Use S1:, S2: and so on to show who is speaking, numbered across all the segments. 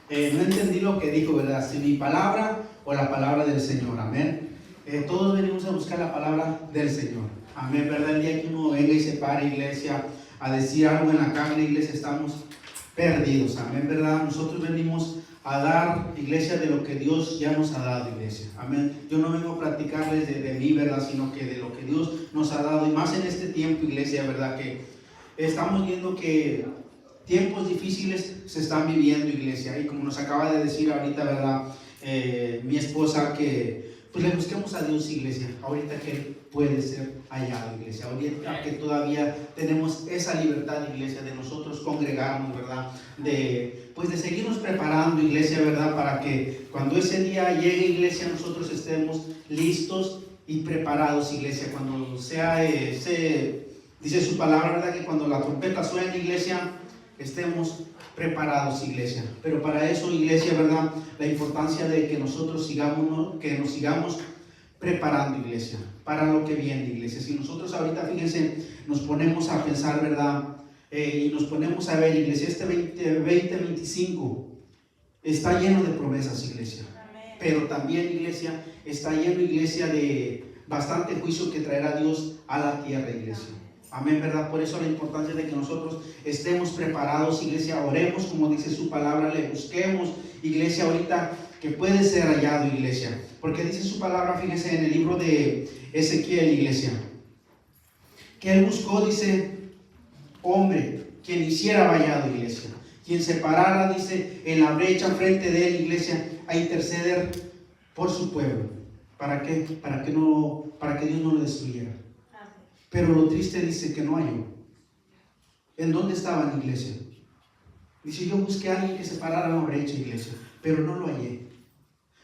S1: No entendí lo que dijo, ¿verdad? Si mi palabra o la palabra del Señor, amén. Todos venimos a buscar la palabra del Señor, amén, ¿verdad? El día que uno venga y se pare, iglesia, a decir algo en la carne, iglesia, estamos perdidos, amén, ¿verdad? Nosotros venimos a dar, iglesia, de lo que Dios ya nos ha dado, iglesia, amén. Yo no vengo a practicarles de mí, ¿verdad? Sino que de lo que Dios nos ha dado, y más en este tiempo, iglesia, ¿verdad? Que estamos viendo que tiempos difíciles se están viviendo, iglesia, y como nos acaba de decir ahorita, ¿verdad? Mi esposa, que pues le busquemos a Dios, iglesia, ahorita que Él puede ser hallado, iglesia, ahorita que todavía tenemos esa libertad, iglesia, de nosotros congregarnos, ¿verdad? De seguirnos preparando, iglesia, ¿verdad? Para que cuando ese día llegue, iglesia, nosotros estemos listos y preparados, iglesia, cuando sea dice su palabra, ¿verdad? Que cuando la trompeta suene, iglesia, estemos preparados, iglesia. Pero para eso, iglesia, ¿verdad? La importancia de que nosotros nos sigamos preparando, iglesia, para lo que viene, iglesia. Si nosotros ahorita, fíjense, nos ponemos a pensar, ¿verdad? Y nos ponemos a ver, iglesia, este 2025 está lleno de promesas, iglesia. Amén. Pero también, iglesia, está lleno, iglesia, de bastante juicio que traerá Dios a la tierra, iglesia. Amén, ¿verdad? Por eso la importancia de que nosotros estemos preparados, iglesia, oremos como dice su palabra, le busquemos, iglesia, ahorita que puede ser hallado, iglesia. Porque dice su palabra, fíjense, en el libro de Ezequiel, iglesia, que él buscó, dice, hombre, quien hiciera vallado, iglesia, quien se parara, dice, en la brecha frente de él, iglesia, a interceder por su pueblo. ¿Para qué? Para que Dios no lo destruyera. Pero lo triste, dice, que no halló. ¿En dónde estaban, iglesia? Dice, yo busqué a alguien que se parara en la brecha, iglesia, pero no lo hallé.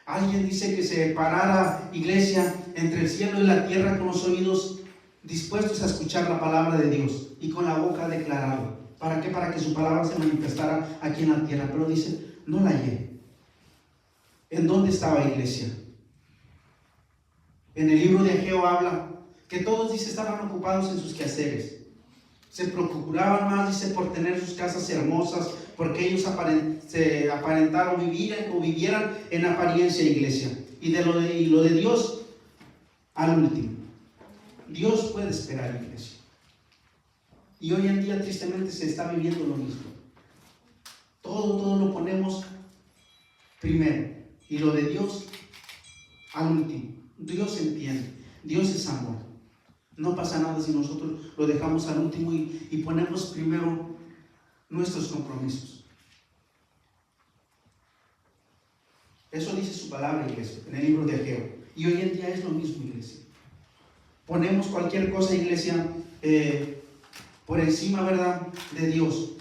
S1: Alguien dice que se parara, iglesia, entre el cielo y la tierra, con los oídos dispuestos a escuchar la palabra de Dios y con la boca a declararla. ¿Para qué? Para que su palabra se manifestara aquí en la tierra. Pero dice, no la hallé. ¿En dónde estaba, iglesia? En el libro de Ageo habla que todos, dice, estaban ocupados en sus quehaceres. Se procuraban más, dice, por tener sus casas hermosas, porque ellos se aparentaron o vivieran en apariencia, iglesia. Y lo de Dios al último. Dios puede esperar, iglesia. Y hoy en día, tristemente, se está viviendo lo mismo. Todo lo ponemos primero. Y lo de Dios al último. Dios entiende. Dios es amor. No pasa nada si nosotros lo dejamos al último y ponemos primero nuestros compromisos. Eso dice su palabra, iglesia, en el libro de Ageo. Y hoy en día es lo mismo, iglesia. Ponemos cualquier cosa, iglesia, por encima, ¿verdad?, de Dios.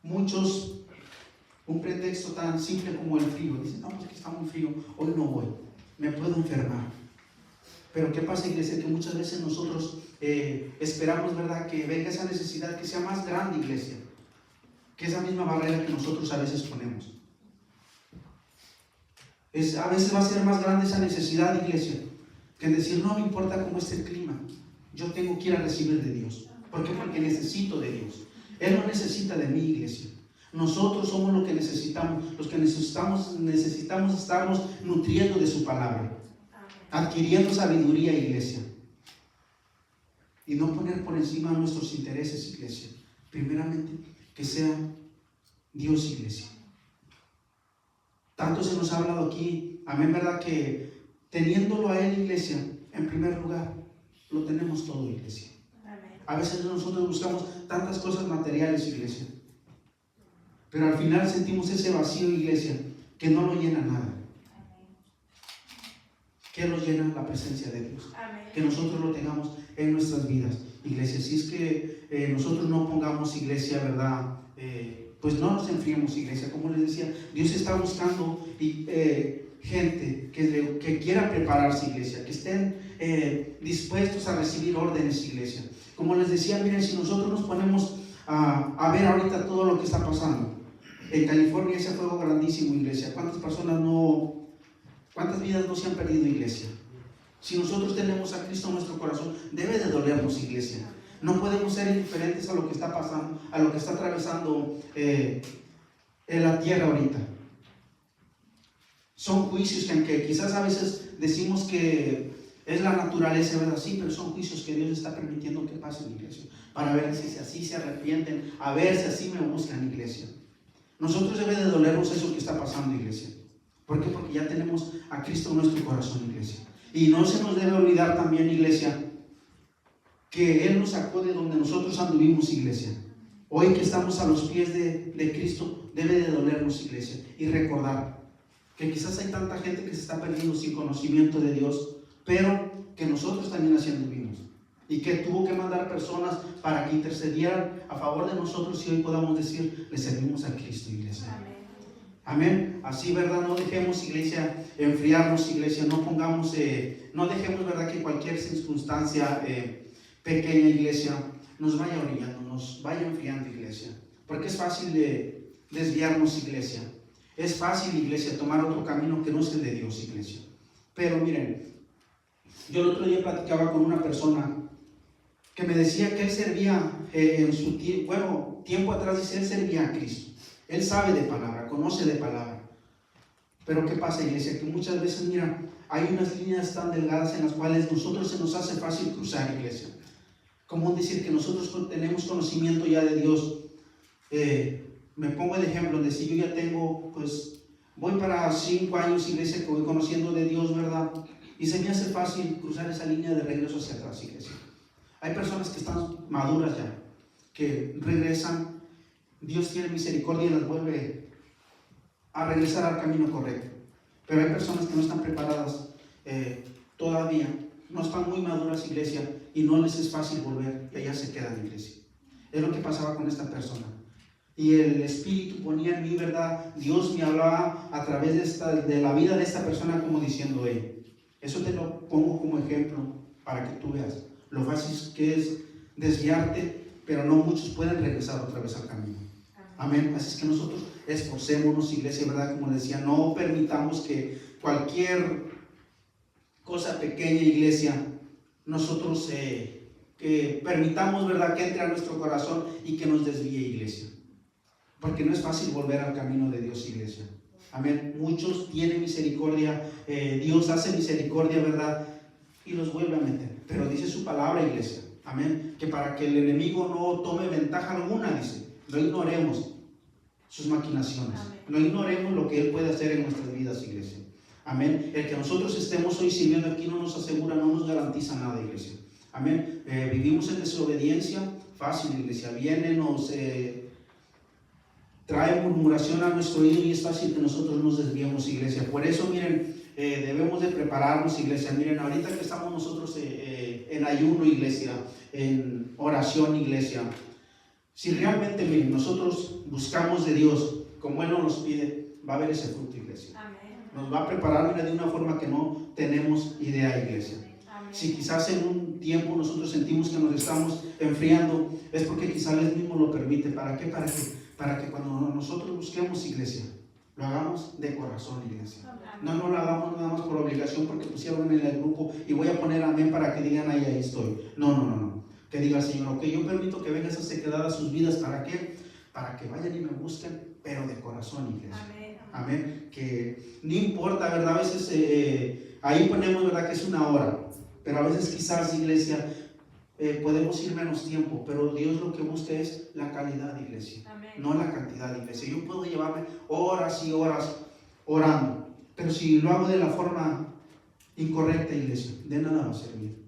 S1: Muchos, un pretexto tan simple como el frío. Dicen, no, pues que está muy frío, hoy no voy, me puedo enfermar. Pero ¿qué pasa, iglesia? Que muchas veces nosotros esperamos, ¿verdad?, que venga esa necesidad que sea más grande, iglesia, que esa misma barrera que nosotros a veces ponemos. A veces va a ser más grande esa necesidad, iglesia, que en decir, no me importa cómo esté el clima, yo tengo que ir a recibir de Dios. ¿Por qué? Porque necesito de Dios. Él no necesita de mí, iglesia. Nosotros somos lo que necesitamos, los que necesitamos estarnos nutriendo de su palabra, adquiriendo sabiduría, iglesia, y no poner por encima nuestros intereses, iglesia. Primeramente, que sea Dios, iglesia. Tanto se nos ha hablado aquí, amén, ¿verdad?, que teniéndolo a Él, iglesia, en primer lugar, lo tenemos todo, iglesia. Amén. A veces nosotros buscamos tantas cosas materiales, iglesia, pero al final sentimos ese vacío, iglesia, que no lo llena nada. Que lo llena la presencia de Dios. Amén. Que nosotros lo tengamos en nuestras vidas, iglesia. Si es que nosotros no pongamos, iglesia, ¿verdad?, pues no nos enfriemos, iglesia. Como les decía, Dios está buscando gente que quiera prepararse, iglesia, que estén dispuestos a recibir órdenes, iglesia. Como les decía, miren, si nosotros nos ponemos a ver ahorita todo lo que está pasando en California, ese fuego grandísimo, iglesia. ¿Cuántas vidas no se han perdido, iglesia? Si nosotros tenemos a Cristo en nuestro corazón, debe de dolernos, iglesia. No podemos ser indiferentes a lo que está pasando, a lo que está atravesando en la tierra ahorita. Son juicios que aunque quizás a veces decimos que es la naturaleza, ¿verdad? Sí, pero son juicios que Dios está permitiendo que pasen, iglesia, para ver si así se arrepienten, a ver si así me buscan, iglesia. Nosotros debe de dolernos eso que está pasando, iglesia. ¿Por qué? Porque ya tenemos a Cristo en nuestro corazón, iglesia. Y no se nos debe olvidar también, iglesia, que Él nos sacó de donde nosotros anduvimos, iglesia. Hoy que estamos a los pies de Cristo, debe de dolernos, iglesia, y recordar que quizás hay tanta gente que se está perdiendo sin conocimiento de Dios, pero que nosotros también así anduvimos, y que tuvo que mandar personas para que intercedieran a favor de nosotros y hoy podamos decir, le servimos a Cristo, iglesia. Amén. Amén. Así, ¿verdad? No dejemos, iglesia, enfriarnos, iglesia. No pongamos, no dejemos, ¿verdad?, que cualquier circunstancia pequeña, iglesia, nos vaya orillando, nos vaya enfriando, iglesia. Porque es fácil desviarnos, iglesia. Es fácil, iglesia, tomar otro camino que no es el de Dios, iglesia. Pero miren, yo el otro día platicaba con una persona que me decía que él servía en su tiempo atrás, dice, él servía a Cristo. Él sabe de palabra, conoce de palabra. Pero ¿qué pasa, iglesia? Que muchas veces, mira, hay unas líneas tan delgadas en las cuales nosotros se nos hace fácil cruzar, iglesia. Como decir que nosotros tenemos conocimiento ya de Dios. Me pongo el ejemplo de si yo ya tengo, pues, voy para 5 años, iglesia, que voy conociendo de Dios, ¿verdad? Y se me hace fácil cruzar esa línea de regreso hacia atrás, iglesia. Hay personas que están maduras ya, que regresan, Dios tiene misericordia y las vuelve a regresar al camino correcto. Pero hay personas que no están preparadas todavía, no están muy maduras, iglesia, y no les es fácil volver, y allá se quedan, iglesia. Es lo que pasaba con esta persona. Y el Espíritu ponía en mí, ¿verdad? Dios me hablaba a través de la vida de esta persona, como diciendo, eso te lo pongo como ejemplo para que tú veas lo fácil que es desviarte, pero no muchos pueden regresar otra vez al camino. Amén. Así es que nosotros esforcémonos, iglesia, ¿verdad? Como decía, no permitamos que cualquier cosa pequeña, iglesia, nosotros que permitamos, ¿verdad?, que entre a nuestro corazón y que nos desvíe, iglesia. Porque no es fácil volver al camino de Dios, iglesia. Amén. Muchos tienen misericordia, Dios hace misericordia, ¿verdad?, y los vuelve a meter. Pero dice su palabra, iglesia, amén, que para que el enemigo no tome ventaja alguna, dice, no ignoremos sus maquinaciones, amén. No ignoremos lo que Él puede hacer en nuestras vidas, iglesia. Amén. El que nosotros estemos hoy sirviendo aquí no nos asegura, no nos garantiza nada, iglesia. Amén. Vivimos en desobediencia fácil, iglesia. Viene, nos trae murmuración a nuestro oído y es fácil que nosotros nos desviemos, iglesia. Por eso, miren, debemos de prepararnos, iglesia. Miren, ahorita que estamos nosotros en ayuno, iglesia, en oración, iglesia, si realmente, miren, nosotros buscamos de Dios como Él nos pide, va a haber ese fruto, iglesia. Amén. Nos va a preparar, mira, de una forma que no tenemos idea, iglesia. Amén. Si quizás en un tiempo nosotros sentimos que nos estamos enfriando, es porque quizás Él mismo lo permite. ¿Para qué? Para que cuando nosotros busquemos, iglesia, lo hagamos de corazón, iglesia. No lo hagamos nada más por obligación porque pusieron en el grupo y voy a poner amén para que digan ahí estoy. No. Que diga el Señor, ok, yo permito que venga esa sequedad a sus vidas. ¿Para qué? Para que vayan y me busquen, pero de corazón, iglesia. Amén. Que no importa, ¿verdad? A veces ahí ponemos, ¿verdad?, que es una hora, pero a veces quizás, iglesia, podemos ir menos tiempo, pero Dios lo que busca es la calidad, iglesia. Amén. No la cantidad, iglesia. Yo puedo llevarme horas y horas orando, pero si lo hago de la forma incorrecta, iglesia, de nada va a servir.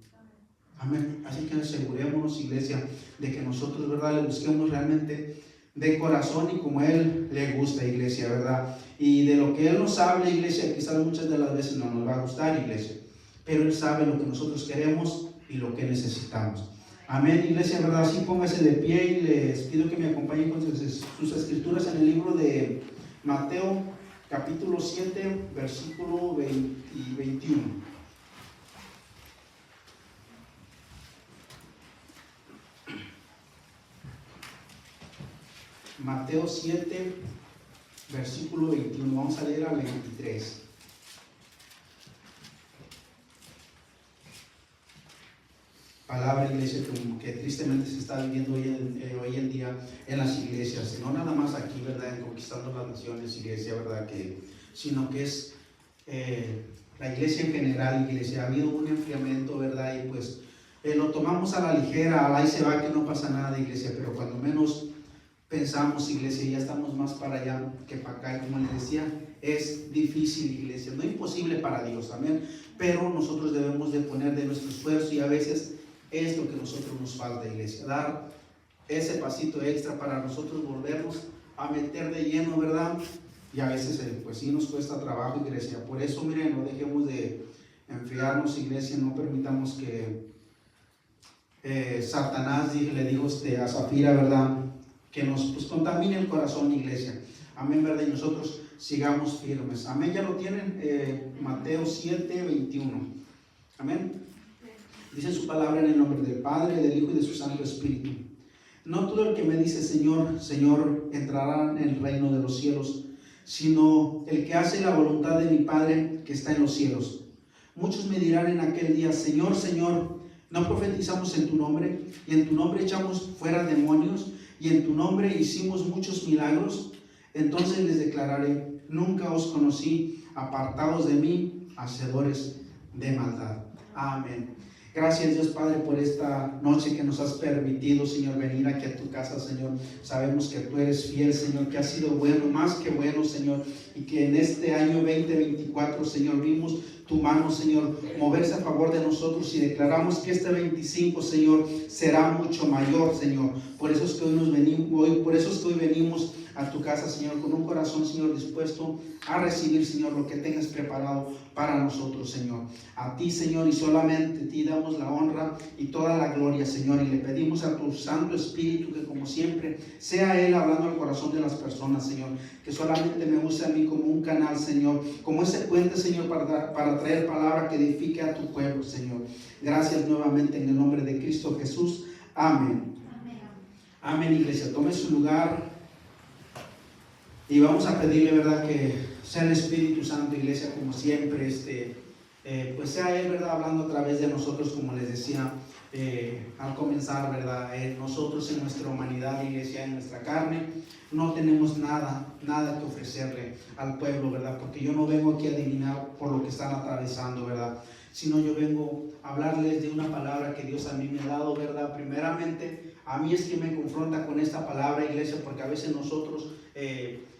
S1: Amén. Así que asegurémonos, iglesia, de que nosotros, ¿verdad?, le busquemos realmente de corazón y como Él le gusta, iglesia, ¿verdad? Y de lo que Él nos hable, iglesia, quizás muchas de las veces no nos va a gustar, iglesia, pero Él sabe lo que nosotros queremos y lo que necesitamos. Amén, iglesia, ¿verdad? Así póngase de pie y les pido que me acompañen con sus escrituras en el libro de Mateo, capítulo 7, versículo 20 y 21. Mateo 7, versículo 21. Vamos a leer al 23. palabra, iglesia, que tristemente se está viviendo hoy en día en las iglesias, no nada más aquí, ¿verdad?, en Conquistando las Naciones, iglesia, ¿verdad?, sino que es la iglesia en general, iglesia. Ha habido un enfriamiento, ¿verdad?, y pues lo tomamos a la ligera, ahí se va, que no pasa nada, iglesia, pero cuando menos pensamos, iglesia, ya estamos más para allá que para acá. Y como les decía, es difícil, iglesia, no imposible para Dios, amén, pero nosotros debemos de poner de nuestro esfuerzo, y a veces es lo que a nosotros nos falta, iglesia, dar ese pasito extra para nosotros volvernos a meter de lleno, ¿verdad? Y a veces pues sí nos cuesta trabajo, iglesia. Por eso, miren, no dejemos de enfriarnos, iglesia, no permitamos que Satanás le dijo a Zafira, ¿verdad?, que nos contamine el corazón, iglesia, amén, ¿verdad? Y nosotros sigamos firmes, amén. Ya lo tienen, Mateo 7:21, amén. Dice su palabra: en el nombre del Padre, del Hijo y de su Santo Espíritu. No todo el que me dice Señor, Señor, entrará en el reino de los cielos, sino el que hace la voluntad de mi Padre que está en los cielos. Muchos me dirán en aquel día: Señor, Señor, ¿no profetizamos en tu nombre? Y en tu nombre echamos fuera demonios, y en tu nombre hicimos muchos milagros. Entonces les declararé: nunca os conocí, apartados de mí, hacedores de maldad. Amén. Gracias, Dios Padre, por esta noche que nos has permitido, Señor, venir aquí a tu casa, Señor. Sabemos que tú eres fiel, Señor, que has sido bueno, más que bueno, Señor, y que en este año 2024, Señor, vimos tu mano, Señor, moverse a favor de nosotros, y declaramos que este 25, Señor, será mucho mayor, Señor. Por eso es que hoy venimos a tu casa, Señor, con un corazón, Señor, dispuesto a recibir, Señor, lo que tengas preparado para nosotros, Señor. A ti, Señor, y solamente a ti damos la honra y toda la gloria, Señor, y le pedimos a tu Santo Espíritu que, como siempre, sea Él hablando al corazón de las personas, Señor, que solamente me use a mí como un canal, Señor, como ese puente, Señor, para traer palabra que edifique a tu pueblo, Señor. Gracias nuevamente en el nombre de Cristo Jesús. Amén. Amén, amén, iglesia. Tome su lugar. Y vamos a pedirle, ¿verdad?, que sea el Espíritu Santo, iglesia, como siempre, pues sea Él, ¿verdad?, hablando a través de nosotros, como les decía al comenzar, ¿verdad? Nosotros en nuestra humanidad, iglesia, en nuestra carne, no tenemos nada que ofrecerle al pueblo, ¿verdad? Porque yo no vengo aquí a adivinar por lo que están atravesando, ¿verdad?, sino yo vengo a hablarles de una palabra que Dios a mí me ha dado, ¿verdad? Primeramente, a mí es que me confronta con esta palabra, iglesia, porque a veces nosotros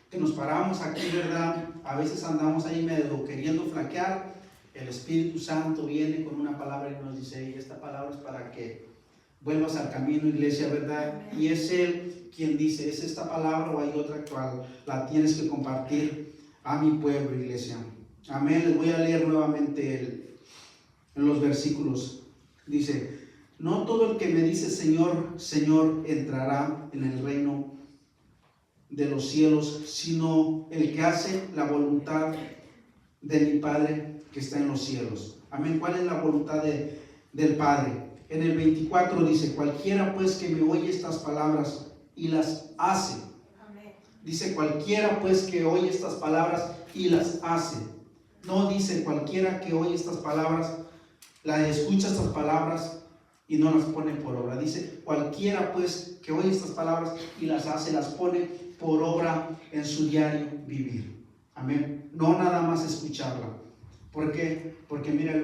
S1: que nos paramos aquí, ¿verdad?, a veces andamos ahí medio queriendo flaquear. El Espíritu Santo viene con una palabra y nos dice: y esta palabra es para que vuelvas al camino, iglesia, ¿verdad? Y es Él quien dice: ¿es esta palabra o hay otra cual la tienes que compartir a mi pueblo, iglesia? Amén. Les voy a leer nuevamente en los versículos. Dice: no todo el que me dice Señor, Señor, entrará en el reino de los cielos, sino el que hace la voluntad de mi Padre que está en los cielos. Amén. ¿Cuál es la voluntad del Padre? En el 24 dice: cualquiera pues que me oye estas palabras y las hace. Amén. Dice: cualquiera pues que oye estas palabras y las hace. No dice cualquiera que oye estas palabras, escucha estas palabras y no las pone por obra. Dice: cualquiera pues que oye estas palabras y las hace, las pone por obra en su diario vivir. Amén. No nada más escucharla. ¿Por qué? Porque mira,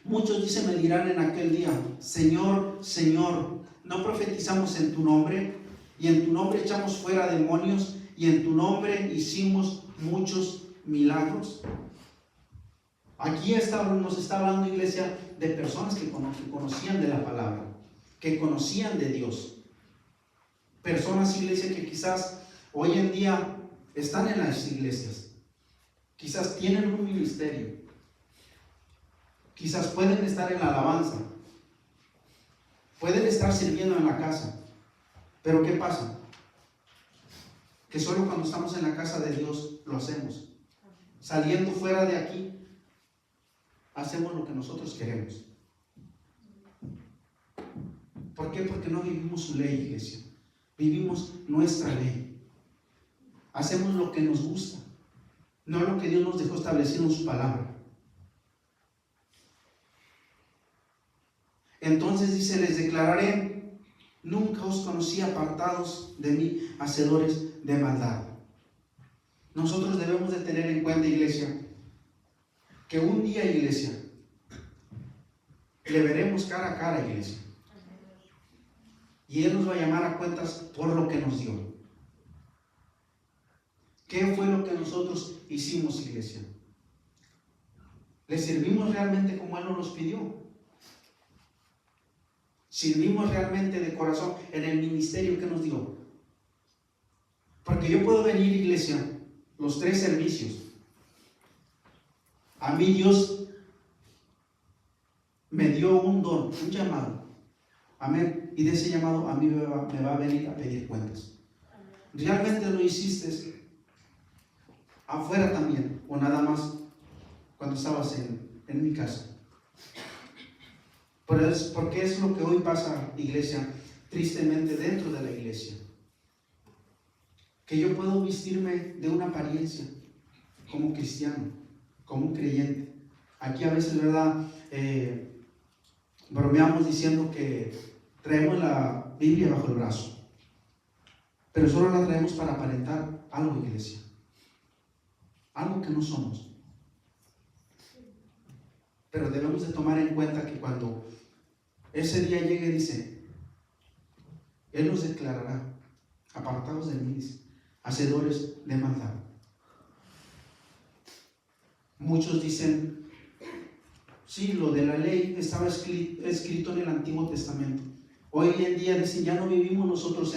S1: muchos dicen, me dirán en aquel día: Señor, Señor, ¿no profetizamos en tu nombre? Y en tu nombre echamos fuera demonios, y en tu nombre hicimos muchos milagros. Aquí nos está hablando, iglesia, de personas que conocían de la palabra, que conocían de Dios. Personas, iglesia, que quizás hoy en día están en las iglesias, quizás tienen un ministerio, quizás pueden estar en la alabanza, pueden estar sirviendo en la casa, pero ¿qué pasa? Que solo cuando estamos en la casa de Dios lo hacemos. Saliendo fuera de aquí, hacemos lo que nosotros queremos. ¿Por qué? Porque no vivimos su ley, iglesia. Vivimos nuestra ley. Hacemos lo que nos gusta, no lo que Dios nos dejó establecido en su palabra. Entonces dice, les declararé, nunca os conocí, apartados de mí, hacedores de maldad. Nosotros debemos de tener en cuenta, iglesia, que un día, iglesia, le veremos cara a cara, iglesia. Y Él nos va a llamar a cuentas por lo que nos dio. ¿Qué fue lo que nosotros hicimos, iglesia? ¿Le servimos realmente como Él nos los pidió? ¿Servimos realmente de corazón en el ministerio que nos dio? Porque yo puedo venir, iglesia, los 3 servicios. A mí Dios me dio un don, un llamado. Amén. Y de ese llamado a mí me va a venir a pedir cuentas. ¿Realmente lo hiciste afuera también o nada más cuando estabas en mi casa? Porque es lo que hoy pasa, iglesia, tristemente dentro de la iglesia. Que yo puedo vestirme de una apariencia como cristiano, como un creyente. Aquí a veces, ¿verdad? Bromeamos diciendo que traemos la Biblia bajo el brazo, pero solo la traemos para aparentar algo, iglesia, algo que no somos. Pero debemos de tomar en cuenta que cuando ese día llegue, dice, Él nos declarará, apartados de mí, hacedores de maldad. Muchos dicen, sí, lo de la ley estaba escrito en el Antiguo Testamento. Hoy en día dicen, ya no vivimos nosotros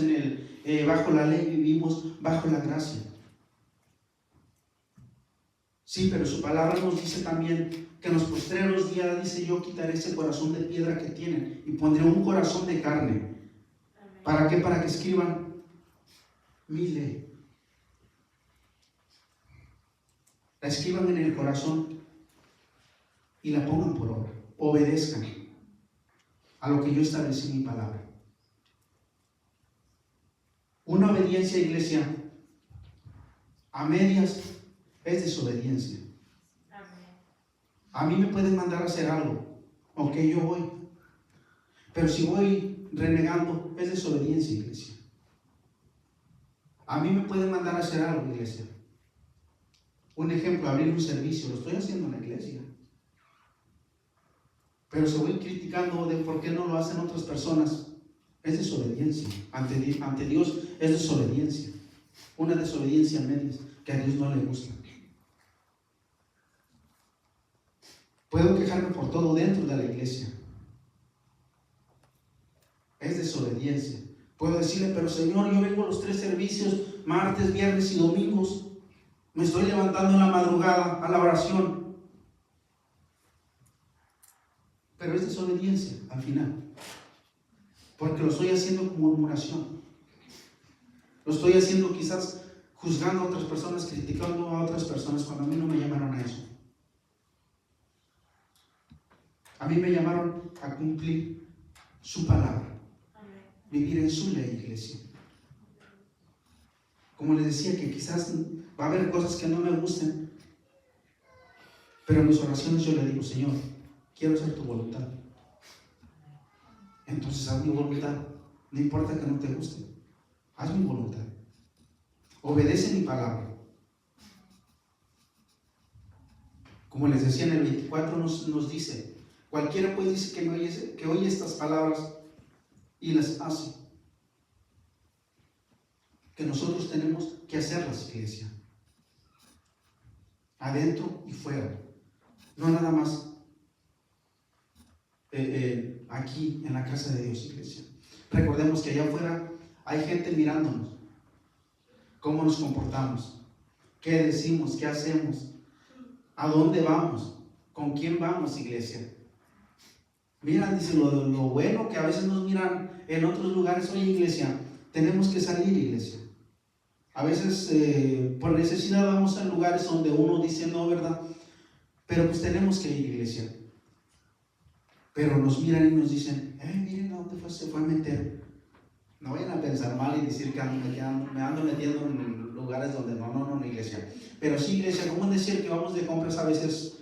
S1: bajo la ley, vivimos bajo la gracia. Sí, pero su palabra nos dice también que en los postreros días, dice, yo quitaré ese corazón de piedra que tienen y pondré un corazón de carne. ¿Para qué? Para que escriban mi ley. La escriban en el corazón y la pongan por obra. Obedezcan a lo que yo establecí en mi palabra. Una obediencia, iglesia, a medias es desobediencia. A mí me pueden mandar a hacer algo, ok, yo voy. Pero si voy renegando, es desobediencia, iglesia. A mí me pueden mandar a hacer algo, iglesia. Un ejemplo, abrir un servicio, lo estoy haciendo en la iglesia. Pero si voy criticando de por qué no lo hacen otras personas, es desobediencia. Ante Dios es desobediencia. Una desobediencia a medias que a Dios no le gusta. Puedo quejarme por todo dentro de la iglesia. Es desobediencia. Puedo decirle, pero Señor, yo vengo a los 3 servicios, martes, viernes y domingos. Me estoy levantando en la madrugada a la oración. Pero es desobediencia al final. Porque lo estoy haciendo con murmuración. Lo estoy haciendo quizás juzgando a otras personas, criticando a otras personas cuando a mí no me llamaron a eso. A mí me llamaron a cumplir su palabra. Vivir en su ley, iglesia. Como les decía, que quizás va a haber cosas que no me gusten, pero en mis oraciones yo le digo, Señor, quiero hacer tu voluntad. Entonces haz mi voluntad. No importa que no te guste, haz mi voluntad. Obedece mi palabra. Como les decía en el 24 nos dice, cualquiera pues dice que oye estas palabras y las hace. Que nosotros tenemos que hacerlas, iglesia. Adentro y fuera. No nada más aquí en la casa de Dios, iglesia. Recordemos que allá afuera hay gente mirándonos. ¿Cómo nos comportamos? ¿Qué decimos? ¿Qué hacemos? ¿A dónde vamos? ¿Con quién vamos, iglesia? Miran, dice, lo bueno que a veces nos miran en otros lugares. Oye, iglesia, tenemos que salir, iglesia. A veces por necesidad vamos a lugares donde uno dice no, ¿verdad? Pero pues tenemos que ir, iglesia. Pero nos miran y nos dicen, miren a dónde se fue a meter. No vayan a pensar mal y decir que me ando metiendo en lugares donde no, iglesia. Pero sí, iglesia, común decir que vamos de compras a veces,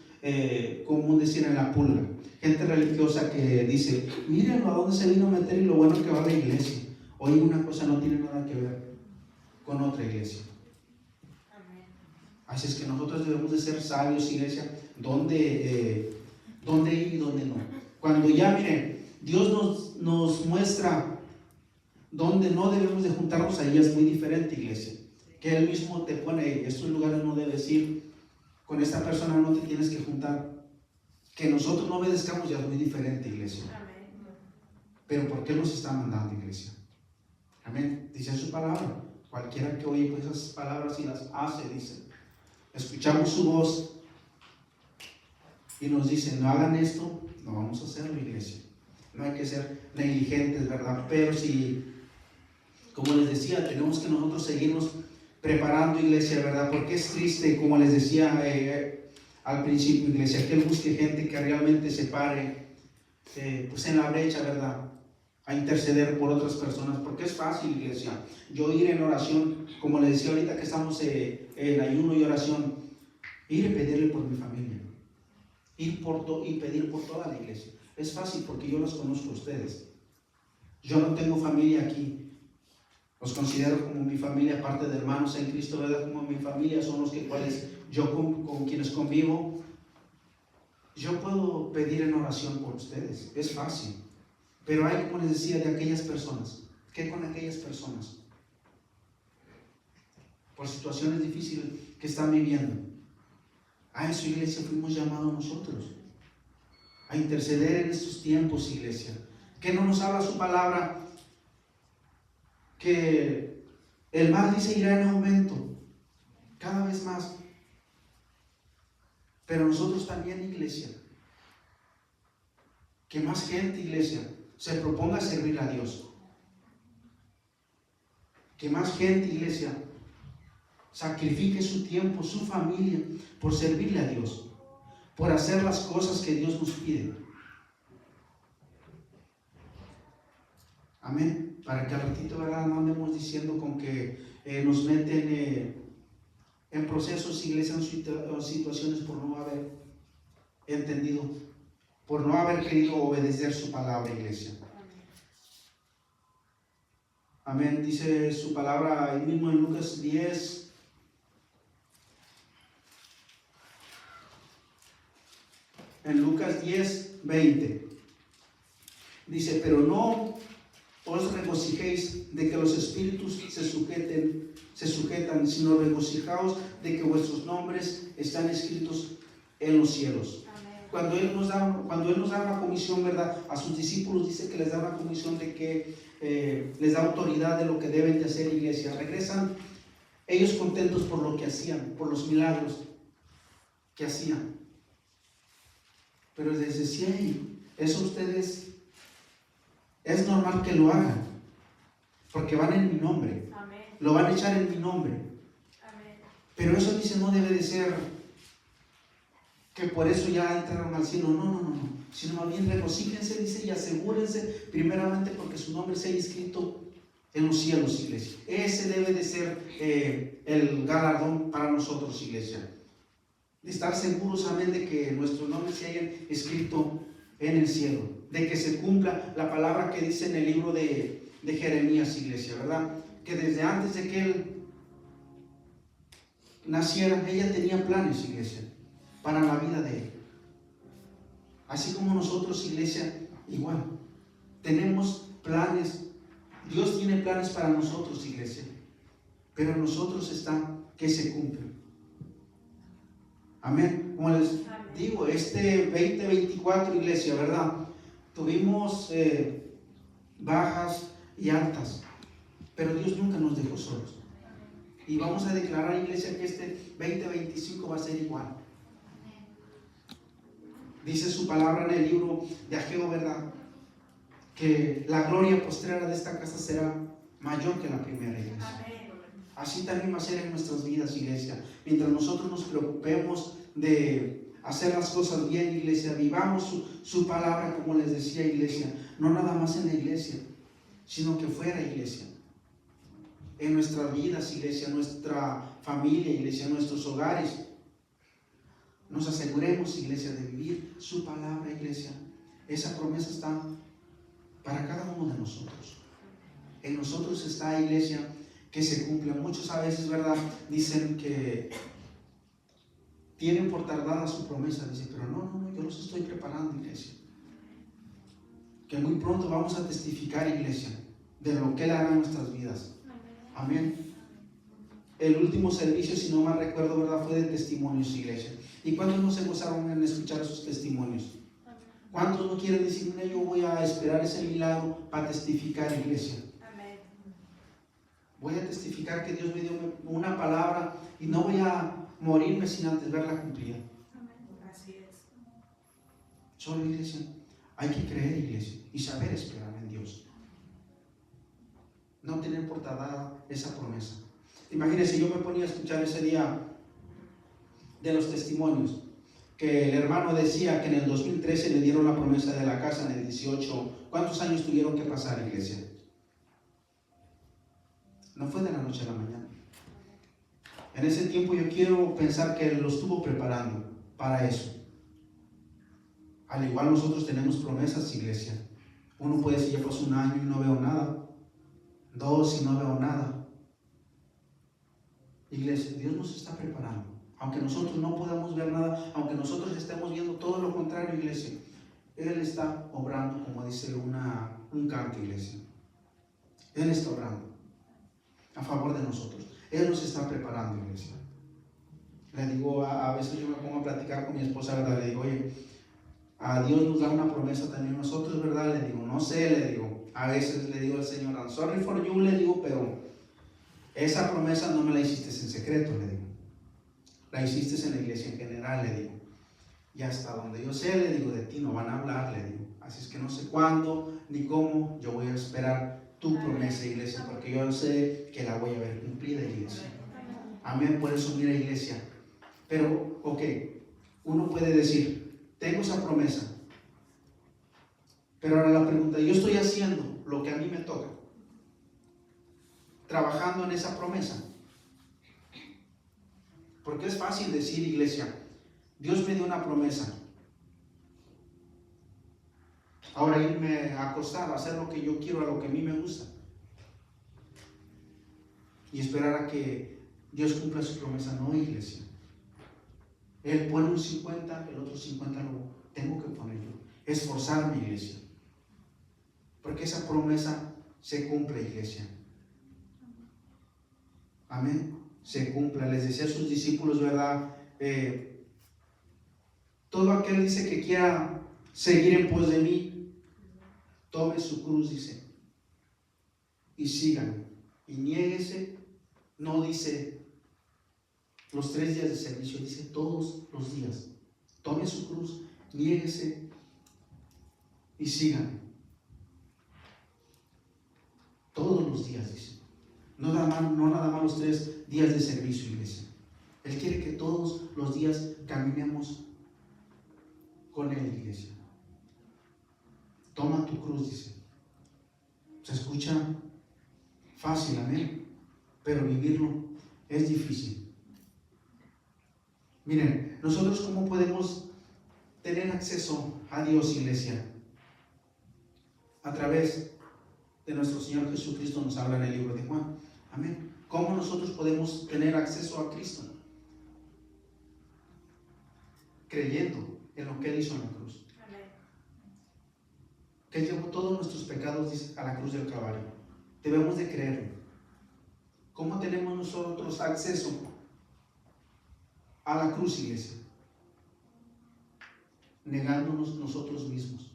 S1: común decir en la pulga. gente religiosa que dice, miren a dónde se vino a meter y lo bueno que va a la iglesia. Oye, una cosa no tiene nada que ver con otra iglesia. Así es que nosotros debemos de ser sabios, iglesia, dónde ir y dónde no. Cuando ya, miren, Dios nos muestra dónde no debemos de juntarnos, ahí es muy diferente, iglesia. Que Él mismo te pone, estos lugares no debes ir, con esta persona no te tienes que juntar. Que nosotros no obedezcamos ya es muy diferente, iglesia. Pero ¿por qué nos está mandando, iglesia? Amén. Dice su palabra. Cualquiera que oye pues esas palabras y las hace, dice. Escuchamos su voz y nos dice, no hagan esto, no vamos a hacerlo, iglesia. No hay que ser negligentes, ¿verdad? Pero si, como les decía, tenemos que nosotros seguirnos preparando, iglesia, ¿verdad? Porque es triste, como les decía al principio, iglesia, que Él busque gente que realmente se pare pues en la brecha, ¿verdad? A interceder por otras personas, porque es fácil, iglesia, yo ir en oración, como les decía ahorita que estamos en ayuno y oración, ir y pedirle por mi familia, ir y pedir por toda la iglesia. Es fácil porque yo los conozco a ustedes. Yo no tengo familia aquí, los considero como mi familia, aparte de hermanos en Cristo, ¿verdad? Como mi familia son los cuales yo con quienes convivo. Yo puedo pedir en oración por ustedes, es fácil. Pero hay, como les decía, de aquellas personas. ¿Qué con aquellas personas? Por situaciones difíciles que están viviendo. A eso, iglesia, fuimos llamados nosotros. A interceder en estos tiempos, iglesia. ¿Qué no nos habla su palabra? Que el mal, dice, irá en aumento. Cada vez más. Pero nosotros también, iglesia. Que más gente, iglesia, se proponga a servir a Dios. Que más gente, iglesia, sacrifique su tiempo, su familia, por servirle a Dios, por hacer las cosas que Dios nos pide. Amén. Para que al ratito, ¿verdad?, no andemos diciendo con que nos meten en procesos, iglesia, en situaciones por no haber entendido, por no haber querido obedecer su palabra, iglesia. Amén. Dice su palabra ahí mismo en Lucas 10. En Lucas 10, 20. Dice, pero no os regocijéis de que los espíritus se sujetan, sino regocijaos de que vuestros nombres están escritos en los cielos. Cuando Él nos da una comisión, ¿verdad?, a sus discípulos dice que les da una comisión de que les da autoridad de lo que deben de hacer, iglesia. Regresan ellos contentos por lo que hacían, por los milagros que hacían. Pero les decía, eso ustedes es normal que lo hagan, porque van en mi nombre. Amén. Lo van a echar en mi nombre. Amén. Pero eso, dice, no debe de ser que por eso ya entraron al cielo, no, sino más bien regocíjense, dice, y asegúrense primeramente porque su nombre sea inscrito en los cielos, iglesia. Ese debe de ser el galardón para nosotros, iglesia. De estar seguros, amén, de que nuestro nombre se haya escrito en el cielo, de que se cumpla la palabra que dice en el libro de Jeremías, iglesia, ¿verdad? Que desde antes de que Él naciera, ella tenía planes, iglesia, para la vida de Él. Así como nosotros, iglesia, igual, tenemos planes. Dios tiene planes para nosotros, iglesia, pero en nosotros está que se cumplan. Amén. Como les digo, este 2024, iglesia, ¿verdad?, tuvimos bajas y altas, pero Dios nunca nos dejó solos. Y vamos a declarar, iglesia, que este 2025 va a ser igual. Dice su palabra en el libro de Ageo, ¿verdad?, que la gloria postrera de esta casa será mayor que la primera, iglesia. Amén. Así también va a ser en nuestras vidas, iglesia. Mientras nosotros nos preocupemos de hacer las cosas bien, iglesia, vivamos su palabra, como les decía, iglesia, no nada más en la iglesia, sino que fuera, iglesia, en nuestras vidas, iglesia, nuestra familia, iglesia, nuestros hogares. Nos aseguremos, iglesia, de vivir su palabra, iglesia, Esa promesa está para cada uno de nosotros. En nosotros está, iglesia, que se cumple. Muchos a veces, ¿verdad?, dicen que tienen por tardada su promesa. Dicen, pero no, yo los estoy preparando, iglesia. Que muy pronto vamos a testificar, iglesia, de lo que Él hará en nuestras vidas. Amén. El último servicio, si no mal recuerdo, ¿verdad?, fue de testimonios, iglesia. ¿Y cuántos no se gozaron en escuchar esos testimonios? ¿Cuántos no quieren decir, mira, yo voy a esperar ese milagro para testificar, iglesia? Amén. Voy a testificar que Dios me dio una palabra y no voy a morirme sin antes verla cumplida. Amén. Así es. Solo, iglesia, hay que creer, iglesia, y saber esperar en Dios. No tener por tardada esa promesa. Imagínense, yo me ponía a escuchar ese día de los testimonios, que el hermano decía que en el 2013 le dieron la promesa de la casa, en el 18. ¿Cuántos años tuvieron que pasar, iglesia? No fue de la noche a la mañana. En ese tiempo yo quiero pensar que Él lo estuvo preparando para eso. Al igual nosotros tenemos promesas, iglesia. Uno puede decir, ya pasó un año y no veo nada. 2 y no veo nada. Iglesia, Dios nos está preparando. Aunque nosotros no podamos ver nada, aunque nosotros estemos viendo todo lo contrario, iglesia, Él está obrando, como dice un canto, iglesia. Él está obrando a favor de nosotros. Él nos está preparando, iglesia. Le digo, a veces yo me pongo a platicar con mi esposa, ¿verdad? Le digo, oye, a Dios nos da una promesa también nosotros, ¿verdad? Le digo, no sé, le digo, a veces le digo al Señor, I'm sorry for you, le digo, pero esa promesa no me la hiciste en secreto, le digo. La hiciste en la iglesia en general, le digo. Y hasta donde yo sé, le digo, de ti no van a hablar, le digo. Así es que no sé cuándo ni cómo, yo voy a esperar tu promesa, iglesia, porque yo sé que la voy a ver cumplida, iglesia. Amén. Por eso, mira, iglesia. Pero, ok, uno puede decir, tengo esa promesa. Pero ahora la pregunta, yo estoy haciendo lo que a mí me toca, trabajando en esa promesa. Porque es fácil decir, iglesia, Dios me dio una promesa. Ahora irme a acostar, a hacer lo que yo quiero, a lo que a mí me gusta. Y esperar a que Dios cumpla su promesa. No, iglesia. Él pone un 50, el otro 50 lo tengo que poner yo. Esforzarme, iglesia. Porque esa promesa se cumple, iglesia. Amén. Se cumpla. Les decía a sus discípulos, ¿verdad? Todo aquel, dice, que quiera seguir en pos de mí, tome su cruz, dice, y síganme. Y niéguese, no dice los 3 días de servicio, dice todos los días. Tome su cruz, niéguese y síganme. Todos los días, dice. No nada más los 3 días de servicio, iglesia. Él quiere que todos los días caminemos con Él, iglesia. Toma tu cruz, dice. Se escucha fácil, amén, pero vivirlo es difícil. Miren, nosotros cómo podemos tener acceso a Dios, iglesia, a través de nuestro Señor Jesucristo. Nos habla en el libro de Juan, amén. ¿Cómo nosotros podemos tener acceso a Cristo? Creyendo en lo que Él hizo en la cruz. Amén. Que Él llevó todos nuestros pecados, dice, a la cruz del Calvario. Debemos de creerlo. ¿Cómo tenemos nosotros acceso a la cruz, iglesia? Negándonos nosotros mismos.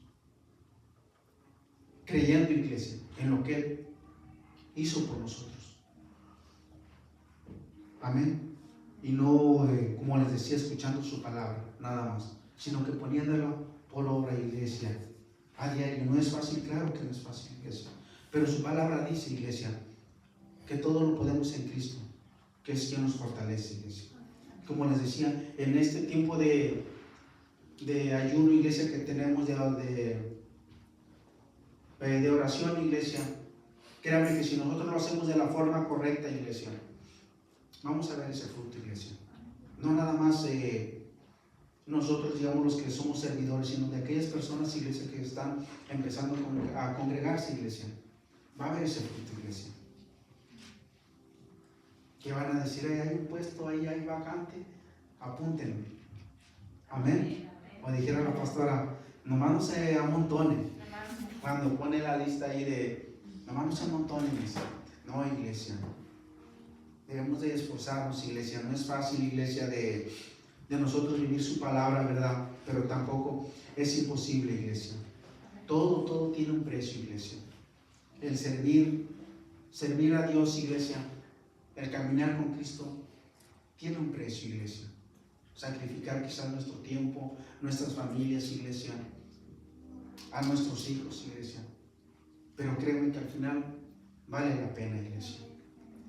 S1: Creyendo, iglesia, en lo que Él hizo por nosotros. Amén. Y no, como les decía, escuchando su palabra, nada más, sino que poniéndola por obra, iglesia, a diario. No es fácil, claro que no es fácil, iglesia. Pero su palabra dice, iglesia, que todo lo podemos en Cristo, que es quien nos fortalece, iglesia. Como les decía, en este tiempo de ayuno, iglesia, que tenemos de oración, iglesia, créanme que si nosotros lo hacemos de la forma correcta, iglesia, vamos a ver ese fruto, iglesia. No nada más nosotros, digamos, los que somos servidores, sino de aquellas personas, iglesia, que están empezando a congregarse, iglesia. Va a haber ese fruto, iglesia. Que van a decir, ahí hay un puesto, ahí hay vacante, apúntenlo. Amén. O dijera la pastora, nomás no se amontone. Cuando pone la lista ahí de, nomás no se amontone, iglesia. No, iglesia. Debemos de esforzarnos, iglesia. No es fácil, iglesia, de nosotros vivir su palabra, ¿verdad? Pero tampoco es imposible, iglesia. Todo tiene un precio, iglesia. El servir a Dios, iglesia, el caminar con Cristo, tiene un precio, iglesia. Sacrificar quizás nuestro tiempo, nuestras familias, iglesia, a nuestros hijos, iglesia. Pero créanme que al final vale la pena, iglesia.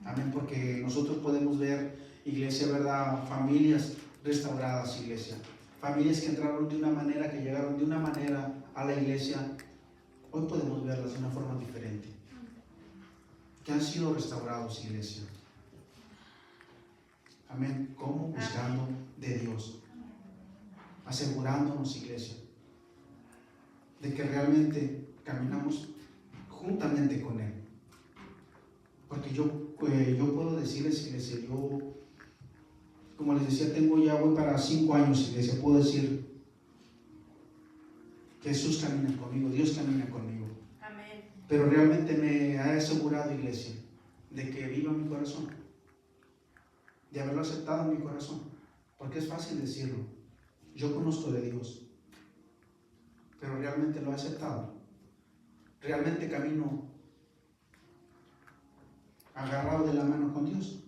S1: Amén, porque nosotros podemos ver, iglesia, ¿verdad? Familias restauradas, iglesia. Familias que entraron de una manera, que llegaron de una manera a la iglesia. Hoy podemos verlas de una forma diferente. Que han sido restaurados, iglesia. Amén. ¿Cómo? Buscando de Dios. Asegurándonos, iglesia, de que realmente caminamos juntamente con Él. Porque yo puedo decirles, iglesia, yo, como les decía, voy para 5 años, iglesia, puedo decir que Jesús camina conmigo, Dios camina conmigo.
S2: Amén.
S1: Pero realmente me ha asegurado, iglesia, de que viva mi corazón, de haberlo aceptado en mi corazón, porque es fácil decirlo. Yo conozco de Dios, pero realmente lo he aceptado. Realmente camino agarrado de la mano con Dios.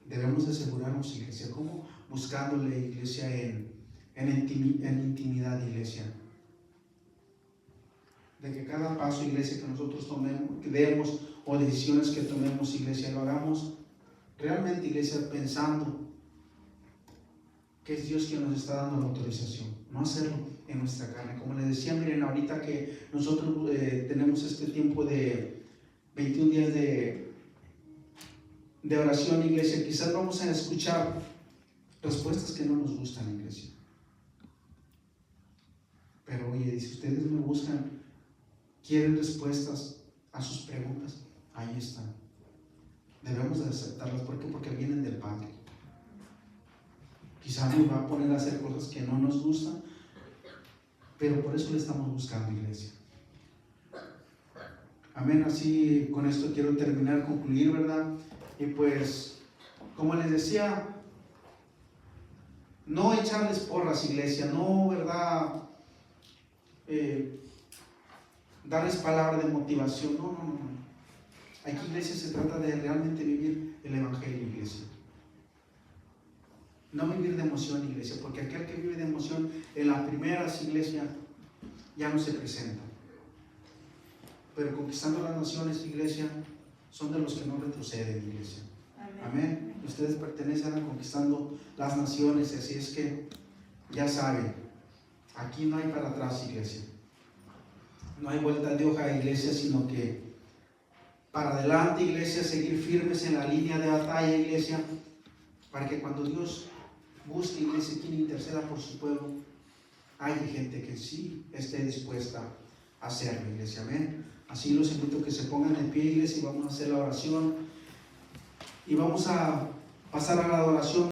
S1: Debemos asegurarnos, iglesia, como buscándole, iglesia, en intimidad, iglesia, de que cada paso, iglesia, que nosotros tomemos, que demos, o decisiones que tomemos, iglesia, lo hagamos realmente, iglesia, pensando que es Dios quien nos está dando la autorización, no hacerlo en nuestra carne. Como les decía, miren, ahorita que nosotros tenemos este tiempo de 21 días de oración, iglesia, quizás vamos a escuchar respuestas que no nos gustan, iglesia. Pero oye, si ustedes me buscan, quieren respuestas a sus preguntas, ahí están. Debemos de aceptarlas. ¿Por qué? Porque vienen del Padre. Quizás nos va a poner a hacer cosas que no nos gustan, pero por eso le estamos buscando, iglesia. Amén. Así, con esto quiero terminar, concluir, ¿verdad? Y pues, como les decía, no echarles porras, iglesia, no, ¿verdad? Darles palabra de motivación, no. Aquí, iglesia, se trata de realmente vivir el Evangelio, iglesia. No vivir de emoción, iglesia, porque aquel que vive de emoción en las primeras, iglesia, ya no se presenta. Pero conquistando las naciones, iglesia, son de los que no retroceden, iglesia. Amén. Ustedes pertenecen a conquistando las naciones, así es que ya saben, aquí no hay para atrás, iglesia. No hay vuelta de hoja, iglesia, sino que para adelante, iglesia, seguir firmes en la línea de batalla, iglesia, para que cuando Dios busque, iglesia, quien interceda por su pueblo, hay gente que sí esté dispuesta a hacerlo, iglesia. Amén. Así los invito a que se pongan en pie, iglesia, y vamos a hacer la oración y vamos a pasar a la adoración.